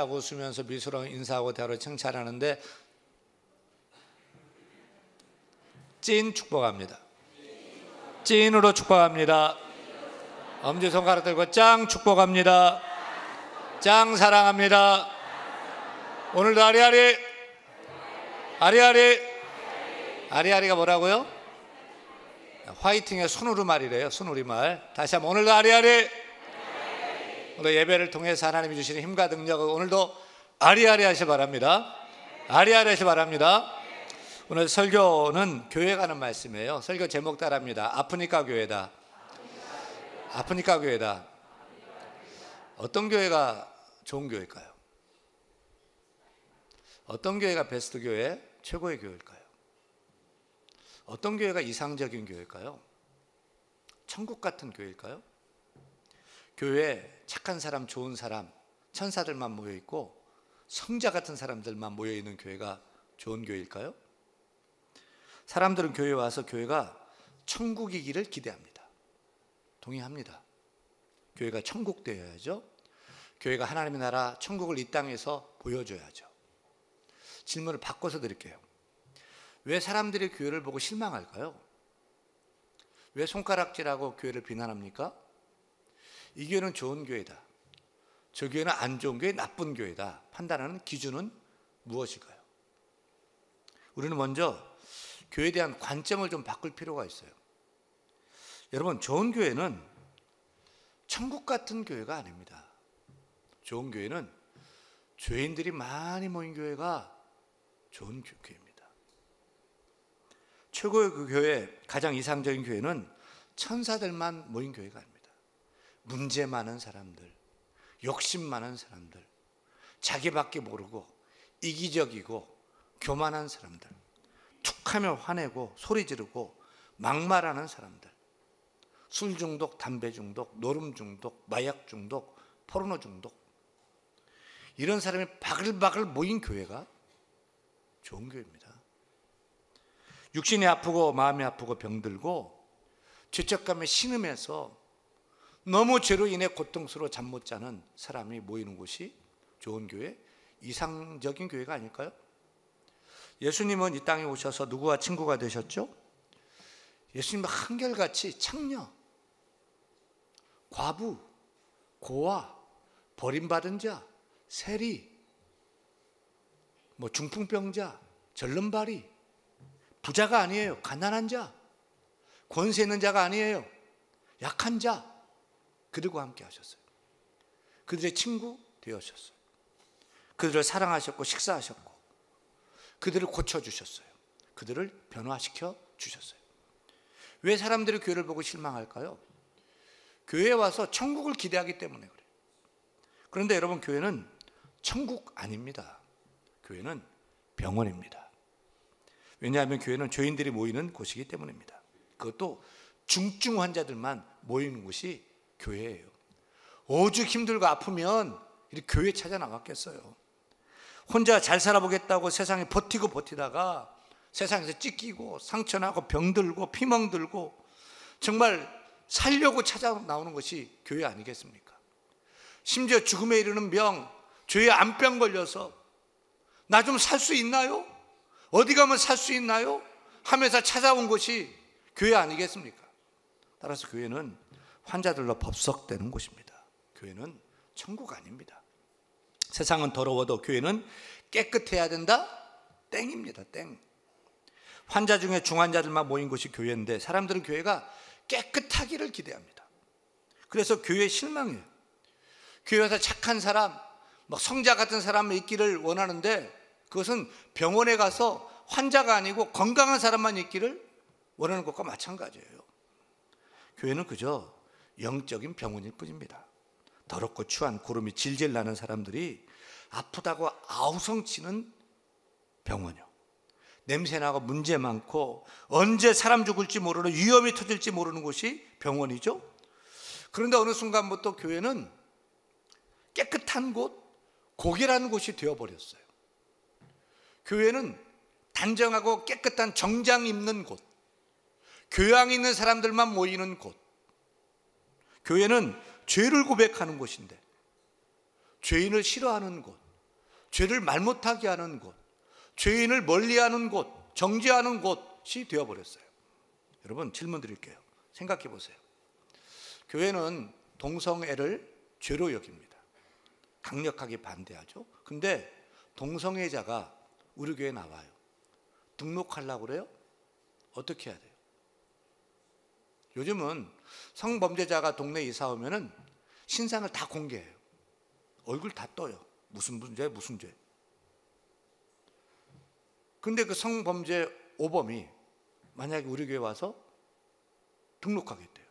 활짝 웃으면서 미소로 인사하고 대화로 칭찬하는데 찐 축복합니다. 찐으로 축복합니다. 엄지손가락 들고 짱 축복합니다. 짱 사랑합니다. 오늘도 아리아리 아리아리 아리아리가 뭐라고요? 화이팅의 순우리말이래요. 순우리말. 다시 한번 오늘도 아리아리. 오늘 예배를 통해서 하나님이 주시는 힘과 능력을 오늘도 아리아리 하시기 바랍니다. 아리아리 하시기 바랍니다. 오늘 설교는 교회 가는 말씀이에요. 설교 제목 따라합니다. 아프니까 교회다. 아프니까 교회다. 어떤 교회가 좋은 교회일까요? 어떤 교회가 베스트 교회, 최고의 교회일까요? 어떤 교회가 이상적인 교회일까요? 천국 같은 교회일까요? 교회에 착한 사람, 좋은 사람, 천사들만 모여있고 성자 같은 사람들만 모여있는 교회가 좋은 교회일까요? 사람들은 교회에 와서 교회가 천국이기를 기대합니다. 동의합니다. 교회가 천국 되어야죠. 교회가 하나님의 나라 천국을 이 땅에서 보여줘야죠. 질문을 바꿔서 드릴게요. 왜 사람들이 교회를 보고 실망할까요? 왜 손가락질하고 교회를 비난합니까? 이 교회는 좋은 교회다, 저 교회는 안 좋은 교회, 나쁜 교회다 판단하는 기준은 무엇일까요? 우리는 먼저 교회에 대한 관점을 좀 바꿀 필요가 있어요. 여러분, 좋은 교회는 천국 같은 교회가 아닙니다. 좋은 교회는 죄인들이 많이 모인 교회가 좋은 교회입니다. 최고의 그 교회, 가장 이상적인 교회는 천사들만 모인 교회가 아닙니다. 문제 많은 사람들, 욕심 많은 사람들, 자기밖에 모르고 이기적이고 교만한 사람들, 툭하면 화내고 소리 지르고 막말하는 사람들, 술 중독, 담배 중독, 노름 중독, 마약 중독, 포르노 중독, 이런 사람이 바글바글 모인 교회가 좋은 교회입니다. 육신이 아프고 마음이 아프고 병들고 죄책감에 신음해서 너무 죄로 인해 고통스러워 잠 못 자는 사람이 모이는 곳이 좋은 교회, 이상적인 교회가 아닐까요? 예수님은 이 땅에 오셔서 누구와 친구가 되셨죠? 예수님은 한결같이 창녀, 과부, 고아, 버림받은 자, 세리, 중풍병자, 절름발이, 부자가 아니에요. 가난한 자, 권세 있는 자가 아니에요. 약한 자, 그들과 함께 하셨어요. 그들의 친구 되어주셨어요. 그들을 사랑하셨고 식사하셨고 그들을 고쳐주셨어요. 그들을 변화시켜 주셨어요. 왜 사람들이 교회를 보고 실망할까요? 교회에 와서 천국을 기대하기 때문에 그래요. 그런데 여러분, 교회는 천국 아닙니다. 교회는 병원입니다. 왜냐하면 교회는 죄인들이 모이는 곳이기 때문입니다. 그것도 중증 환자들만 모이는 곳이 교회예요. 오죽 힘들고 아프면 이렇게 교회 찾아 나갔겠어요. 혼자 잘 살아보겠다고 세상에 버티다가 세상에서 찢기고 상처나고 병들고 피멍들고 정말 살려고 찾아 나오는 것이 교회 아니겠습니까? 심지어 죽음에 이르는 병, 죄의 암병 걸려서 나 좀 살 수 있나요? 어디 가면 살 수 있나요? 하면서 찾아온 것이 교회 아니겠습니까? 따라서 교회는 환자들로 법석되는 곳입니다. 교회는 천국 아닙니다. 세상은 더러워도 교회는 깨끗해야 된다? 땡입니다. 땡. 환자 중에 중환자들만 모인 곳이 교회인데 사람들은 교회가 깨끗하기를 기대합니다. 그래서 교회에 실망해요. 교회에서 착한 사람, 성자 같은 사람이 있기를 원하는데 그것은 병원에 가서 환자가 아니고 건강한 사람만 있기를 원하는 것과 마찬가지예요. 교회는 그저 영적인 병원일 뿐입니다. 더럽고 추한 구름이 질질 나는 사람들이 아프다고 아우성치는 병원이요. 냄새나고 문제 많고 언제 사람 죽을지 모르는, 위험이 터질지 모르는 곳이 병원이죠. 그런데 어느 순간부터 교회는 깨끗한 곳, 고결한 곳이 되어버렸어요. 교회는 단정하고 깨끗한 정장 입는 곳, 교양 있는 사람들만 모이는 곳, 교회는 죄를 고백하는 곳인데 죄인을 싫어하는 곳, 죄를 말 못하게 하는 곳, 죄인을 멀리하는 곳, 정죄하는 곳이 되어버렸어요. 여러분, 질문 드릴게요. 생각해 보세요. 교회는 동성애를 죄로 여깁니다. 강력하게 반대하죠. 근데 동성애자가 우리 교회에 나와요. 등록하려고 그래요? 어떻게 해야 돼요? 요즘은 성범죄자가 동네 이사 오면은 신상을 다 공개해요. 얼굴 다 떠요. 무슨 죄, 무슨 죄. 근데 그 성범죄 오범이 만약에 우리 교회 와서 등록하겠대요.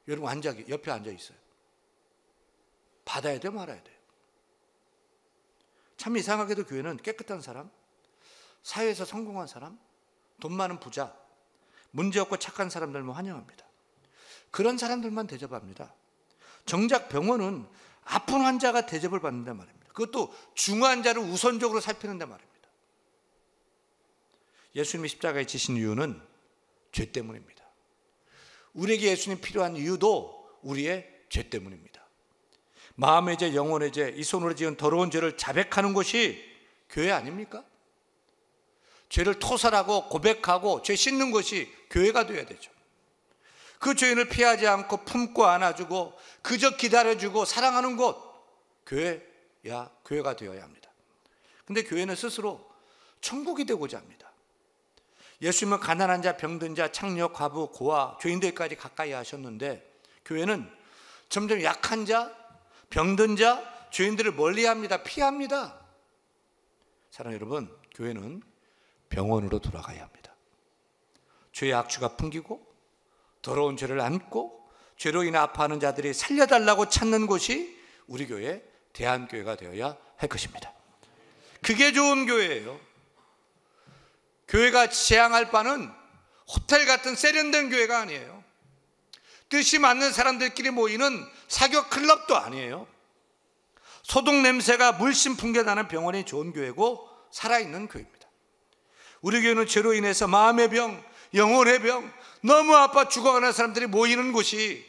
여러분 옆에 앉아 있어요. 받아야 돼요, 말아야 돼요? 참 이상하게도 교회는 깨끗한 사람, 사회에서 성공한 사람, 돈 많은 부자, 문제없고 착한 사람들만 환영합니다. 그런 사람들만 대접합니다. 정작 병원은 아픈 환자가 대접을 받는단 말입니다. 그것도 중환자를 우선적으로 살피는단 말입니다. 예수님이 십자가에 지신 이유는 죄 때문입니다. 우리에게 예수님 필요한 이유도 우리의 죄 때문입니다. 마음의 죄, 영혼의 죄, 이 손으로 지은 더러운 죄를 자백하는 곳이 교회 아닙니까? 죄를 토설하고 고백하고 죄 씻는 것이 교회가 되어야 되죠. 그 죄인을 피하지 않고 품고 안아주고 그저 기다려주고 사랑하는 곳, 교회가 되어야 합니다. 근데 교회는 스스로 천국이 되고자 합니다. 예수님은 가난한 자, 병든 자, 창녀, 과부, 고아, 죄인들까지 가까이 하셨는데 교회는 점점 약한 자, 병든 자, 죄인들을 멀리합니다. 피합니다. 사랑하는 여러분, 교회는 병원으로 돌아가야 합니다. 죄의 악취가 풍기고 더러운 죄를 안고 죄로 인해 아파하는 자들이 살려달라고 찾는 곳이 우리 교회 대한교회가 되어야 할 것입니다. 그게 좋은 교회예요. 교회가 지향할 바는 호텔 같은 세련된 교회가 아니에요. 뜻이 맞는 사람들끼리 모이는 사교 클럽도 아니에요. 소독 냄새가 물씬 풍겨나는 병원이 좋은 교회고 살아있는 교회입니다. 우리 교회는 죄로 인해서 마음의 병, 영혼의 병, 너무 아파 죽어가는 사람들이 모이는 곳이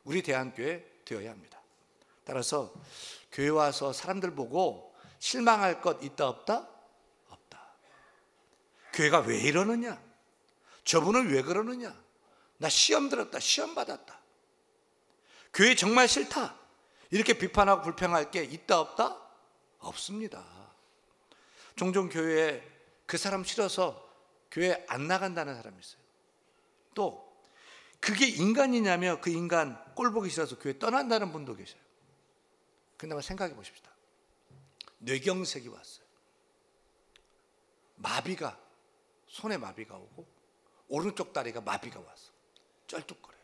우리 대한교회 되어야 합니다. 따라서 교회 와서 사람들 보고 실망할 것 있다 없다? 없다. 교회가 왜 이러느냐? 저분은 왜 그러느냐? 나 시험 들었다, 시험 받았다. 교회 정말 싫다. 이렇게 비판하고 불평할 게 있다 없다? 없습니다. 종종 교회에 그 사람 싫어서 교회 안 나간다는 사람이 있어요. 또 그게 인간이냐며 그 인간 꼴 보기 싫어서 교회 떠난다는 분도 계셔요. 근데 한번 생각해 보십시다. 뇌경색이 왔어요. 마비가, 손에 마비가 오고 오른쪽 다리가 마비가 왔어. 쩔뚝거려요.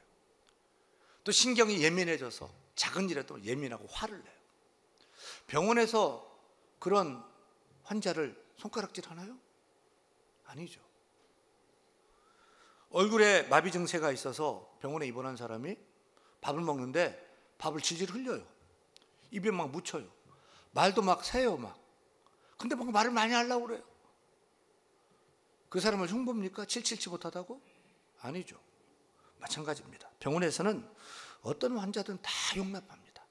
또 신경이 예민해져서 작은 일에도 예민하고 화를 내요. 병원에서 그런 환자를 손가락질 하나요? 아니죠. 얼굴에 마비 증세가 있어서 병원에 입원한 사람이 밥을 먹는데 밥을 질질 흘려요. 입에 막 묻혀요. 말도 막 새요 막. 근데 막 말을 많이 하려고 그래요. 그 사람을 흉보입니까? 칠칠치 못하다고? 아니죠. 마찬가지입니다. 병원에서는 어떤 환자든 다 용납합니다.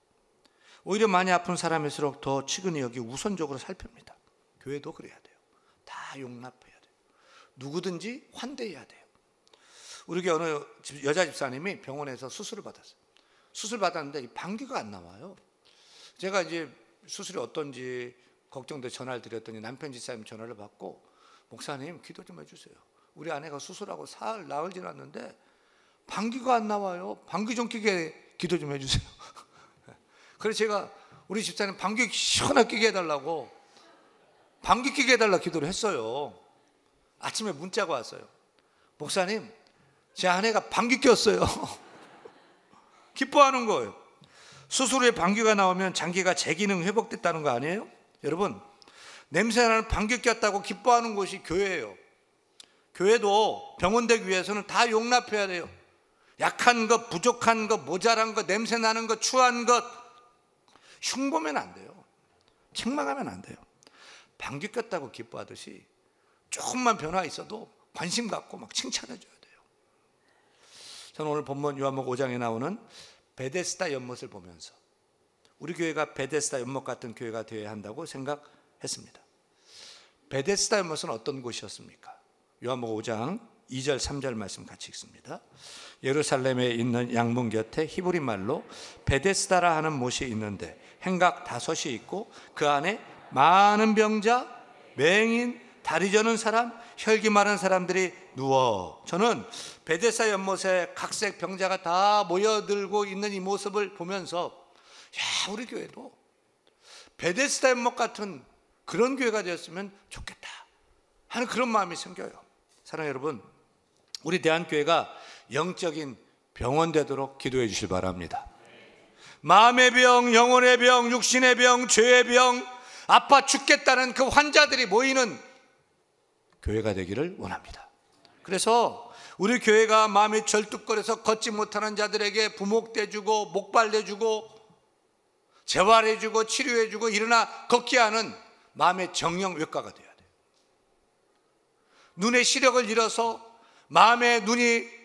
오히려 많이 아픈 사람일수록 더 치근히 여기 우선적으로 살핍니다. 교회도 그래야 돼요. 다 용납해야 돼요. 누구든지 환대해야 돼요. 우리 교회 어느 여자 집사님이 병원에서 수술을 받았어요. 수술 받았는데 방귀가 안 나와요. 제가 이제 수술이 어떤지 걱정돼 전화를 드렸더니 남편 집사님 전화를 받고, 목사님 기도 좀 해주세요. 우리 아내가 수술하고 나흘 지났는데 방귀가 안 나와요. 방귀 좀 끼게 기도 좀 해주세요. 그래서 제가 우리 집사님 방귀 시원하게 끼게 해달라고 방귀 끼게 해달라 기도를 했어요. 아침에 문자가 왔어요. 목사님, 제 아내가 방귀 꼈어요. 기뻐하는 거예요. 수술 후에 방귀가 나오면 장기가 재기능 회복됐다는 거 아니에요? 여러분, 냄새나는 방귀 꼈다고 기뻐하는 곳이 교회예요. 교회도 병원 되기 위해서는 다 용납해야 돼요. 약한 것, 부족한 것, 모자란 것, 냄새나는 것, 추한 것 흉보면 안 돼요. 책망하면 안 돼요. 방귀 꼈다고 기뻐하듯이 조금만 변화 있어도 관심 갖고 막 칭찬해 줘야 돼요. 저는 오늘 본문 요한복음 5장에 나오는 베데스다 연못을 보면서 우리 교회가 베데스다 연못 같은 교회가 되어야 한다고 생각했습니다. 베데스다 연못은 어떤 곳이었습니까? 요한복음 5장 2절 3절 말씀 같이 읽습니다. 예루살렘에 있는 양문 곁에 히브리 말로 베데스다라 하는 못이 있는데 행각 5이 있고 그 안에 많은 병자, 맹인, 다리 저는 사람, 혈기 마른 사람들이 누워. 저는 베데스다 연못에 각색 병자가 다 모여들고 있는 이 모습을 보면서 야, 우리 교회도 베데스다 연못 같은 그런 교회가 되었으면 좋겠다 하는 그런 마음이 생겨요. 사랑하는 여러분, 우리 대한교회가 영적인 병원 되도록 기도해 주실 바랍니다. 마음의 병, 영혼의 병, 육신의 병, 죄의 병, 아파 죽겠다는 그 환자들이 모이는 교회가 되기를 원합니다. 그래서 우리 교회가 마음이 절뚝거려서 걷지 못하는 자들에게 부목대주고 목발대주고 재활해주고 치료해주고 일어나 걷게 하는 마음의 정형외과가 되어야 돼요. 눈의 시력을 잃어서 마음의 눈이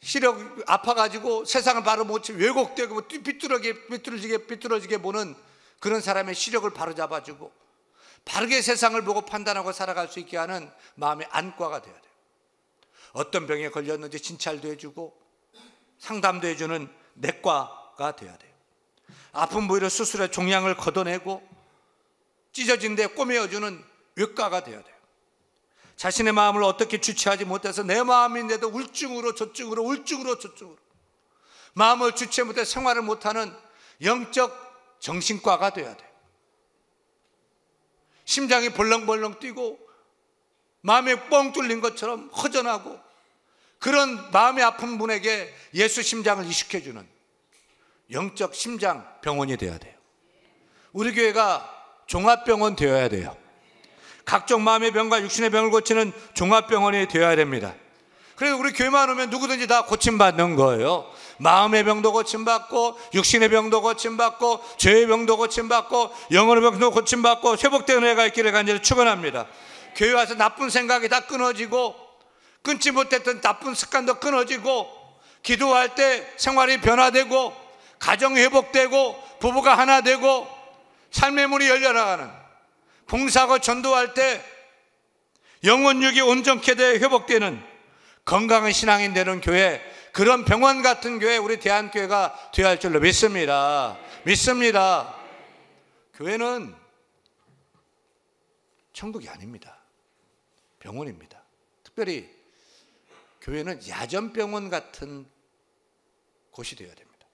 시력 아파가지고 세상을 바로 못 치고 왜곡되고 비뚤어지게 보는 그런 사람의 시력을 바로 잡아주고 바르게 세상을 보고 판단하고 살아갈 수 있게 하는 마음의 안과가 되어야 돼요. 어떤 병에 걸렸는지 진찰도 해주고 상담도 해주는 내과가 되어야 돼요. 아픈 부위를 수술해 종양을 걷어내고 찢어진 데 꼬매어주는 외과가 되어야 돼요. 자신의 마음을 어떻게 주체하지 못해서 내 마음인데도 울증으로 저증으로 마음을 주체 못해 생활을 못하는 영적 정신과가 되어야 돼요. 심장이 벌렁벌렁 뛰고 마음이 뻥 뚫린 것처럼 허전하고 그런 마음이 아픈 분에게 예수 심장을 이식해주는 영적 심장 병원이 되어야 돼요. 우리 교회가 종합병원 되어야 돼요. 각종 마음의 병과 육신의 병을 고치는 종합병원이 되어야 됩니다. 그래서 우리 교회만 오면 누구든지 다 고침받는 거예요. 마음의 병도 고침받고 육신의 병도 고침받고 죄의 병도 고침받고 영혼의 병도 고침받고 회복되는 은혜가 있기를 간절히 축원합니다. 교회 와서 나쁜 생각이 다 끊어지고 끊지 못했던 나쁜 습관도 끊어지고 기도할 때 생활이 변화되고 가정이 회복되고 부부가 하나 되고 삶의 문이 열려나가는 봉사하고 전도할 때 영혼육이 온전케 되어 회복되는 건강한 신앙인 되는 교회, 그런 병원 같은 교회 우리 대한교회가 되어야 할 줄로 믿습니다. 교회는 천국이 아닙니다. 병원입니다. 특별히 교회는 야전병원 같은 곳이 되어야 됩니다.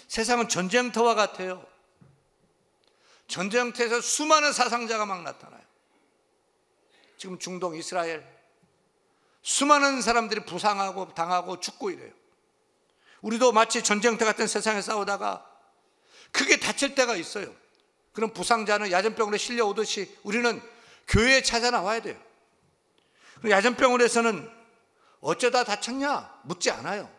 세상은 전쟁터와 같아요. 전쟁터에서 수많은 사상자가 막 나타나요. 지금 중동 이스라엘 수많은 사람들이 부상하고 당하고 죽고 이래요. 우리도 마치 전쟁터 같은 세상에 싸우다가 크게 다칠 때가 있어요. 그런 부상자는 야전병원에 실려오듯이 우리는 교회에 찾아 나와야 돼요. 야전병원에서는 어쩌다 다쳤냐 묻지 않아요.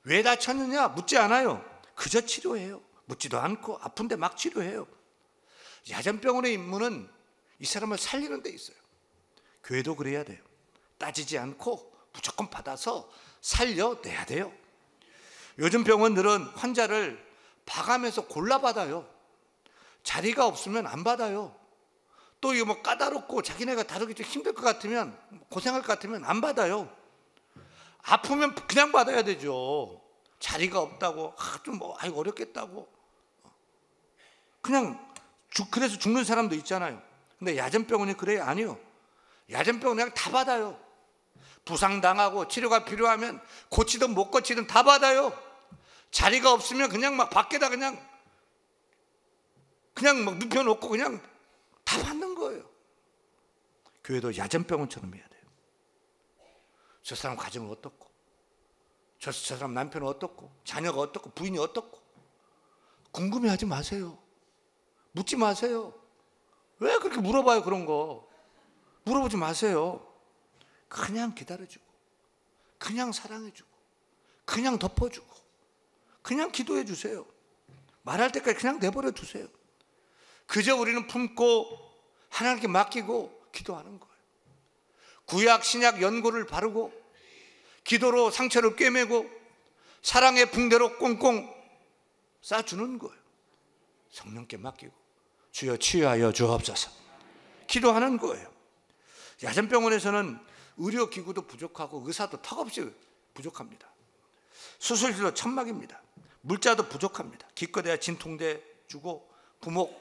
왜 다쳤느냐 묻지 않아요. 그저 치료해요. 묻지도 않고 아픈데 막 치료해요. 야전병원의 임무는 이 사람을 살리는 데 있어요. 교회도 그래야 돼요. 따지지 않고 무조건 받아서 살려내야 돼요. 요즘 병원들은 환자를 봐가면서 골라받아요. 자리가 없으면 안 받아요. 또 이거 뭐 까다롭고 자기네가 다루기 좀 힘들 것 같으면 고생할 것 같으면 안 받아요. 아프면 그냥 받아야 되죠. 자리가 없다고 아이고 어렵겠다고 그냥 그래서 죽는 사람도 있잖아요. 근데 야전병원이 그래요? 아니요. 야전병원은 그냥 다 받아요. 부상당하고 치료가 필요하면 고치든 못 고치든 다 받아요. 자리가 없으면 그냥 막 밖에다 그냥 막 눕혀놓고 그냥 다 받는 거예요. 교회도 야전병원처럼 해야 돼요. 저 사람 가정은 어떻고 저 사람 남편은 어떻고 자녀가 어떻고 부인이 어떻고 궁금해하지 마세요. 묻지 마세요. 왜 그렇게 물어봐요? 그런 거 물어보지 마세요. 그냥 기다려주고 그냥 사랑해주고 그냥 덮어주고 그냥 기도해 주세요. 말할 때까지 그냥 내버려 두세요. 그저 우리는 품고 하나님께 맡기고 기도하는 거예요. 구약 신약 연고를 바르고 기도로 상처를 꿰매고 사랑의 붕대로 꽁꽁 싸주는 거예요. 성령께 맡기고 주여 치유하여 주옵소서 기도하는 거예요. 야전병원에서는 의료기구도 부족하고 의사도 턱없이 부족합니다. 수술실도 천막입니다. 물자도 부족합니다. 기껏해야 진통제 주고 부목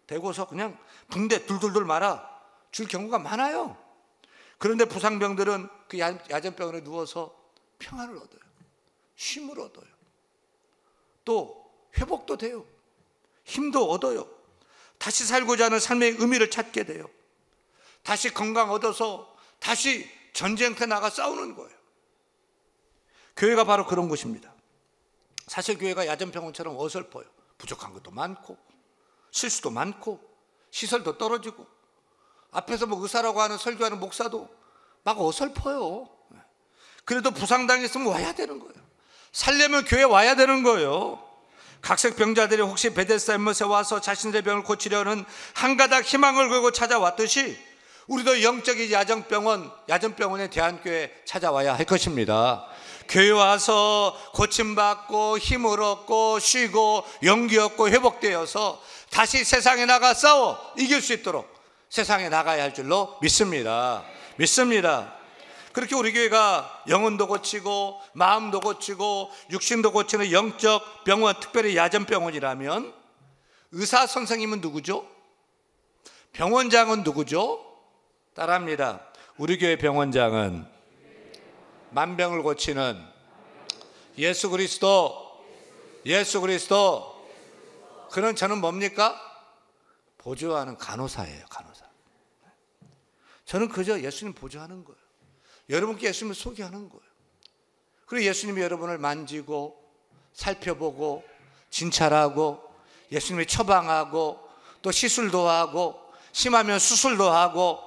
대고서 그냥 붕대 둘둘둘 말아 줄 경우가 많아요. 그런데 부상병들은 그 야전병원에 누워서 평안을 얻어요. 쉼을 얻어요. 또 회복도 돼요. 힘도 얻어요. 다시 살고자 하는 삶의 의미를 찾게 돼요. 다시 건강 얻어서 다시 전쟁터에 나가 싸우는 거예요. 교회가 바로 그런 곳입니다. 사실 교회가 야전병원처럼 어설퍼요. 부족한 것도 많고 실수도 많고 시설도 떨어지고 앞에서 뭐 의사라고 하는 설교하는 목사도 막 어설퍼요. 그래도 부상당했으면 와야 되는 거예요. 살려면 교회 와야 되는 거예요. 각색 병자들이 혹시 베데스다 연못에 와서 자신들의 병을 고치려는 한 가닥 희망을 걸고 찾아왔듯이 우리도 영적인 야전병원의 대한교회에 찾아와야 할 것입니다. 교회 와서 고침받고 힘을 얻고 쉬고 용기 얻고 회복되어서 다시 세상에 나가 싸워 이길 수 있도록 세상에 나가야 할 줄로 믿습니다. 그렇게 우리 교회가 영혼도 고치고 마음도 고치고 육신도 고치는 영적 병원, 특별히 야전병원이라면 의사 선생님은 누구죠? 병원장은 누구죠? 따라합니다. 우리 교회 병원장은 만병을 고치는 예수 그리스도. 그런 저는 뭡니까? 보조하는 간호사예요. 간호사. 저는 그저 예수님 보조하는 거예요. 여러분께 예수님을 소개하는 거예요. 그리고 예수님이 여러분을 만지고 살펴보고 진찰하고 예수님이 처방하고 또 시술도 하고 심하면 수술도 하고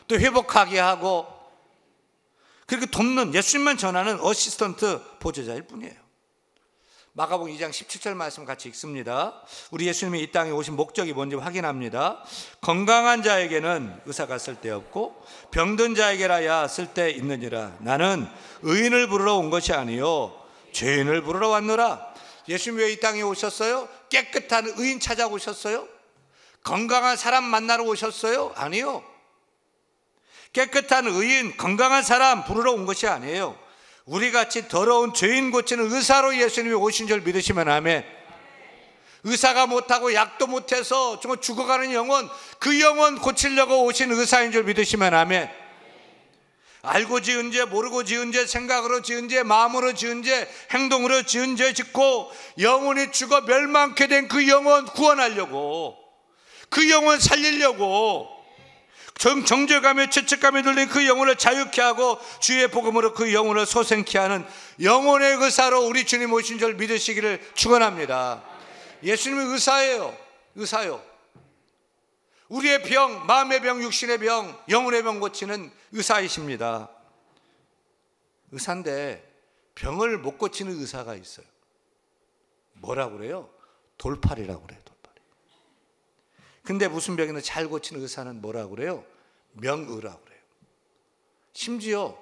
또 회복하게 하고 그렇게 돕는 예수님만 전하는 어시스턴트 보조자일 뿐이에요. 마가복음 2장 17절 말씀 같이 읽습니다. 우리 예수님이 이 땅에 오신 목적이 뭔지 확인합니다. 건강한 자에게는 의사가 쓸데없고 병든 자에게라야 쓸데있느니라. 나는 의인을 부르러 온 것이 아니요 죄인을 부르러 왔노라. 예수님이 왜 이 땅에 오셨어요? 깨끗한 의인 찾아오셨어요? 건강한 사람 만나러 오셨어요? 아니요. 깨끗한 의인, 건강한 사람 부르러 온 것이 아니에요. 우리같이 더러운 죄인 고치는 의사로 예수님이 오신 줄 믿으시면 아멘. 의사가 못하고 약도 못해서 죽어가는 영혼, 그 영혼 고치려고 오신 의사인 줄 믿으시면 아멘. 알고 지은 죄, 모르고 지은 죄, 생각으로 지은 죄, 마음으로 지은 죄, 행동으로 지은 죄 짓고 영혼이 죽어 멸망케 된 그 영혼 구원하려고, 그 영혼 살리려고, 정죄감에 죄책감에 들린 그 영혼을 자유케 하고 주의 복음으로 그 영혼을 소생케 하는 영혼의 의사로 우리 주님 오신 줄 믿으시기를 축원합니다. 예수님은 의사요. 우리의 병, 마음의 병, 육신의 병, 영혼의 병 고치는 의사이십니다. 의사인데 병을 못 고치는 의사가 있어요. 뭐라고 그래요? 돌팔이라고 그래요. 근데 무슨 병이든 잘 고치는 의사는 뭐라고 그래요? 명의라고 그래요. 심지어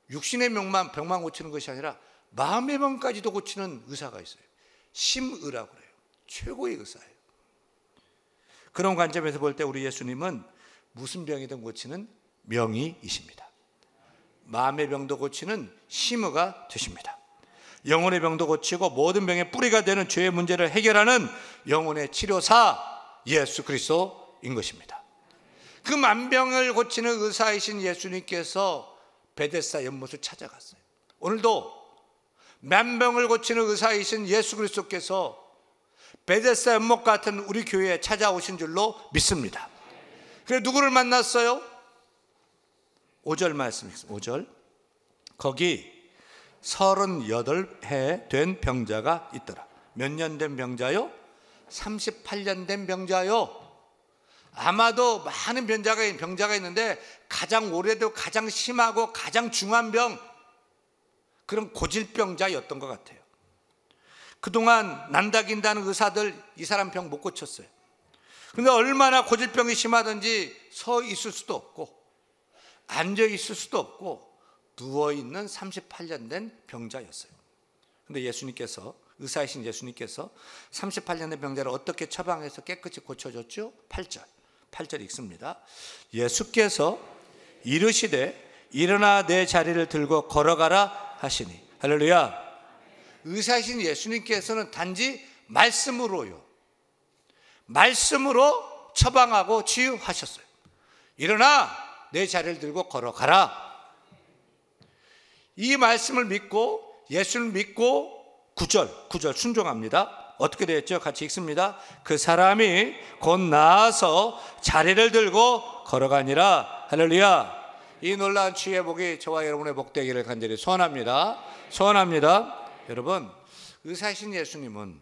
육신의 병만 고치는 것이 아니라 마음의 병까지도 고치는 의사가 있어요. 심의라고 그래요. 최고의 의사예요. 그런 관점에서 볼 때 우리 예수님은 무슨 병이든 고치는 명의이십니다. 마음의 병도 고치는 심의가 되십니다. 영혼의 병도 고치고 모든 병의 뿌리가 되는 죄의 문제를 해결하는 영혼의 치료사 예수 그리스도인 것입니다. 그 만병을 고치는 의사이신 예수님께서 베데스다 연못을 찾아갔어요. 오늘도 만병을 고치는 의사이신 예수 그리스도께서 베데스다 연못 같은 우리 교회에 찾아오신 줄로 믿습니다. 그래서 누구를 만났어요? 5절 말씀 읽습니다. 5절. 거기 38해 된 병자가 있더라. 몇 년 된 병자요? 38년 된 병자요. 아마도 많은 병자가 있는데 가장 오래되고 가장 심하고 가장 중한 병, 그런 고질병자였던 것 같아요. 그동안 난다긴다는 의사들 이 사람 병 못 고쳤어요. 그런데 얼마나 고질병이 심하든지 서 있을 수도 없고 앉아 있을 수도 없고 누워있는 38년 된 병자였어요. 그런데 예수님께서 의사이신 예수님께서 38년의 병자를 어떻게 처방해서 깨끗이 고쳐줬죠? 8절 읽습니다. 예수께서 이르시되 일어나 내 자리를 들고 걸어가라 하시니. 할렐루야. 의사이신 예수님께서는 단지 말씀으로 처방하고 치유하셨어요. 일어나 내 자리를 들고 걸어가라. 이 말씀을 믿고 예수를 믿고 9절 순종합니다. 어떻게 되었죠? 같이 읽습니다. 그 사람이 곧 나아서 자리를 들고 걸어가니라. 할렐루야. 이 놀라운 치유의 복이 저와 여러분의 복 되기를 간절히 소원합니다. 여러분, 의사이신 예수님은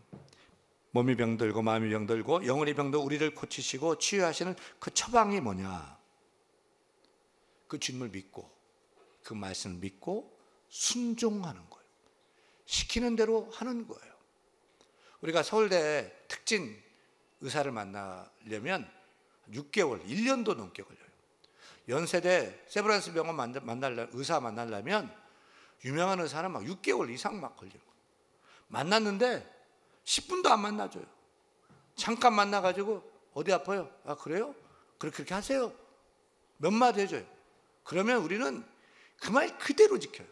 몸이 병들고 마음이 병들고 영혼이 병들고 우리를 고치시고 치유하시는 그 처방이 뭐냐? 그 주님을 믿고 그 말씀을 믿고 순종하는 거예요. 시키는 대로 하는 거예요. 우리가 서울대 특진 의사를 만나려면 6개월, 1년도 넘게 걸려요. 연세대 세브란스 병원 의사 만나려면 유명한 의사는 막 6개월 이상 막 걸려요. 만났는데 10분도 안 만나줘요. 잠깐 만나가지고 어디 아파요? 아 그래요? 그렇게 하세요. 몇 마디 해줘요. 그러면 우리는 그 말 그대로 지켜요.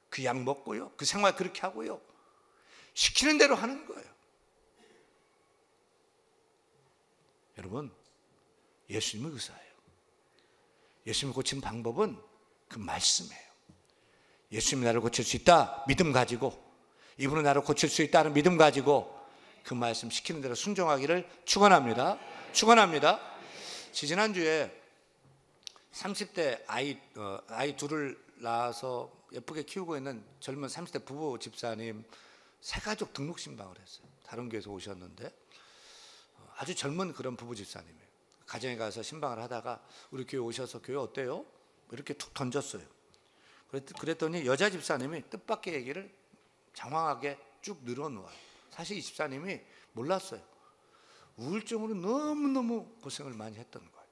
그 약 먹고요. 그 생활 그렇게 하고요. 시키는 대로 하는 거예요. 여러분, 예수님은 의사예요. 예수님을 고친 방법은 그 말씀이에요. 예수님이 나를 고칠 수 있다 믿음 가지고, 이분은 나를 고칠 수 있다는 믿음 가지고 그 말씀 시키는 대로 순종하기를 축원합니다. 지난주에 30대 아이 둘을 낳아서 예쁘게 키우고 있는 젊은 30대 부부 집사님 새가족 등록 신방을 했어요. 다른 교회에서 오셨는데 아주 젊은 그런 부부 집사님이에요. 가정에 가서 신방을 하다가 우리 교회 오셔서 교회 어때요? 이렇게 툭 던졌어요. 그랬더니 여자 집사님이 뜻밖의 얘기를 장황하게 쭉 늘어놓아요. 사실 이 집사님이 몰랐어요. 우울증으로 너무너무 고생을 많이 했던 거예요.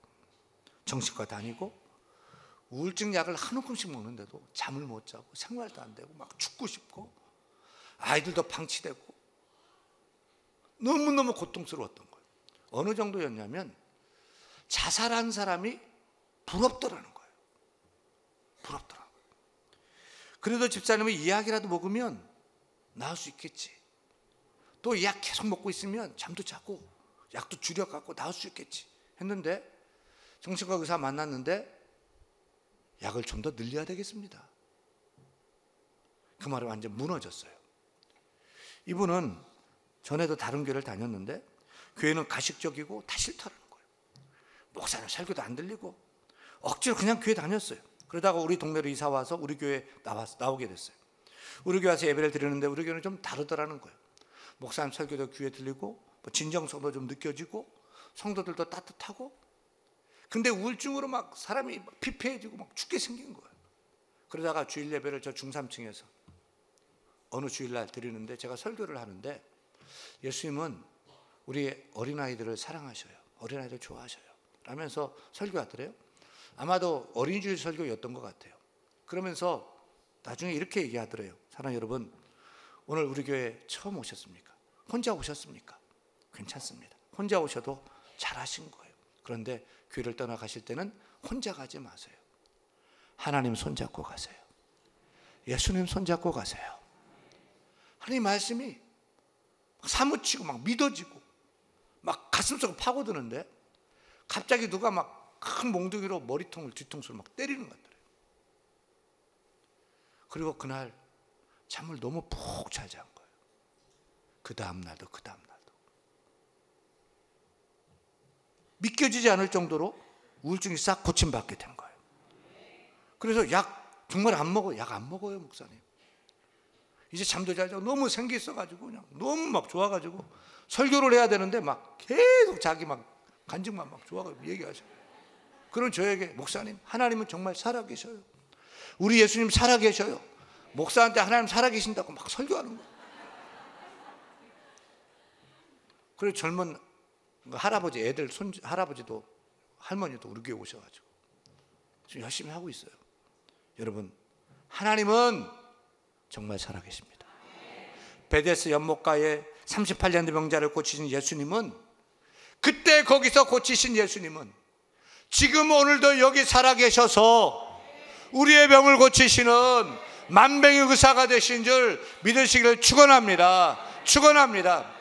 정신과 다니고 우울증 약을 한 움큼씩 먹는데도 잠을 못 자고 생활도 안 되고 막 죽고 싶고 아이들도 방치되고 너무너무 고통스러웠던 거예요. 어느 정도였냐면 자살한 사람이 부럽더라는 거예요. 그래도 집사님은 이 약이라도 먹으면 나을 수 있겠지. 또 이 약 계속 먹고 있으면 잠도 자고 약도 줄여갖고 나을 수 있겠지 했는데 정신과 의사 만났는데 약을 좀 더 늘려야 되겠습니다. 그 말은 완전 무너졌어요. 이분은 전에도 다른 교회를 다녔는데 교회는 가식적이고 다 싫다라는 거예요. 목사님 설교도 안 들리고 억지로 그냥 교회 다녔어요. 그러다가 우리 동네로 이사 와서 우리 교회에 나오게 됐어요. 우리 교회 와서 예배를 드리는데 우리 교회는 좀 다르더라는 거예요. 목사님 설교도 귀에 들리고 진정성도 좀 느껴지고 성도들도 따뜻하고, 근데 우울증으로 막 사람이 피폐해지고 막 죽게 생긴 거예요. 그러다가 주일 예배를 저 중3층에서 어느 주일날 드리는데 제가 설교를 하는데 예수님은 우리 어린아이들을 사랑하셔요. 어린아이들 좋아하셔요. 라면서 설교하더래요. 아마도 어린이주일 설교였던 것 같아요. 그러면서 나중에 이렇게 얘기하더래요. 사랑 여러분, 오늘 우리 교회 처음 오셨습니까? 혼자 오셨습니까? 괜찮습니다. 혼자 오셔도 잘하신 거예요. 그런데 교회를 떠나가실 때는 혼자 가지 마세요. 하나님 손잡고 가세요. 예수님 손잡고 가세요. 하나님 말씀이 사무치고 막 믿어지고 막 가슴속으로 파고드는데 갑자기 누가 막 큰 몽둥이로 머리통을 뒤통수를 막 때리는 것 같더래요. 그리고 그날 잠을 너무 푹 잘 잔 거예요. 그 다음 날도 믿겨지지 않을 정도로 우울증이 싹 고침받게 된 거예요. 그래서 약 정말 안 먹어요. 약 안 먹어요, 목사님. 이제 잠도 잘 자고 너무 생기 있어가지고 그냥 너무 막 좋아가지고 설교를 해야 되는데 막 계속 자기 막 간증만 막 좋아가지고 얘기하셔요. 그럼 저에게 목사님, 하나님은 정말 살아계셔요. 우리 예수님 살아계셔요. 목사한테 하나님 살아계신다고 막 설교하는 거예요. 그리고 젊은 할아버지 애들 할아버지도 할머니도 우리 교회 오셔가지고 지금 열심히 하고 있어요. 여러분, 하나님은 정말 살아계십니다. 베데스 연못가에 38년 된 병자를 고치신 예수님은, 그때 거기서 고치신 예수님은 지금 오늘도 여기 살아계셔서 우리의 병을 고치시는 만병의 의사가 되신 줄 믿으시기를 축원합니다. 축원합니다.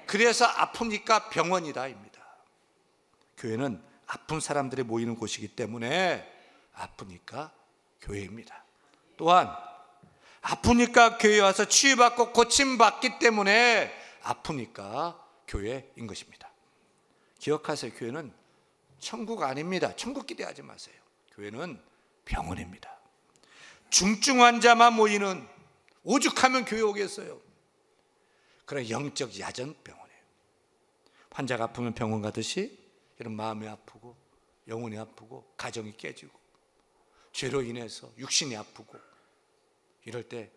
그래서 아프니까 병원이다입니다. 교회는 아픈 사람들이 모이는 곳이기 때문에 아프니까 교회입니다. 또한 아프니까 교회에 와서 치유받고 고침받기 때문에 아프니까 교회인 것입니다. 기억하세요. 교회는 천국 아닙니다. 천국 기대하지 마세요. 교회는 병원입니다. 중증 환자만 모이는, 오죽하면 교회 오겠어요. 그런 영적 야전 병원이에요. 환자가 아프면 병원 가듯이 이런 마음이 아프고 영혼이 아프고 가정이 깨지고 죄로 인해서 육신이 아프고 이럴 때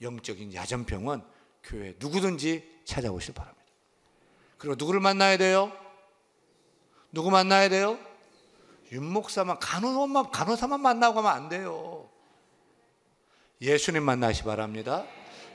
영적인 야전 병원, 교회 누구든지 찾아오시기 바랍니다. 그리고 누구를 만나야 돼요? 누구 만나야 돼요? 윤목사만, 간호사만 만나고 가면 안 돼요. 예수님 만나시 바랍니다.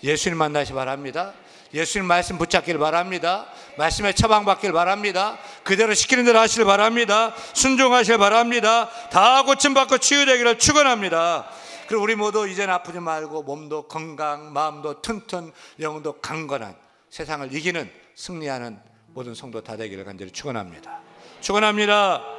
예수님 만나시 바랍니다. 예수님 말씀 붙잡길 바랍니다. 말씀에 처방받길 바랍니다. 그대로 시키는 대로 하시길 바랍니다. 순종하시길 바랍니다. 다 고침받고 치유되기를 축원합니다. 그리고 우리 모두 이제는 아프지 말고 몸도 건강, 마음도 튼튼, 영도 강건한 세상을 이기는 승리하는 모든 성도 다 되기를 간절히 축원합니다. 축원합니다.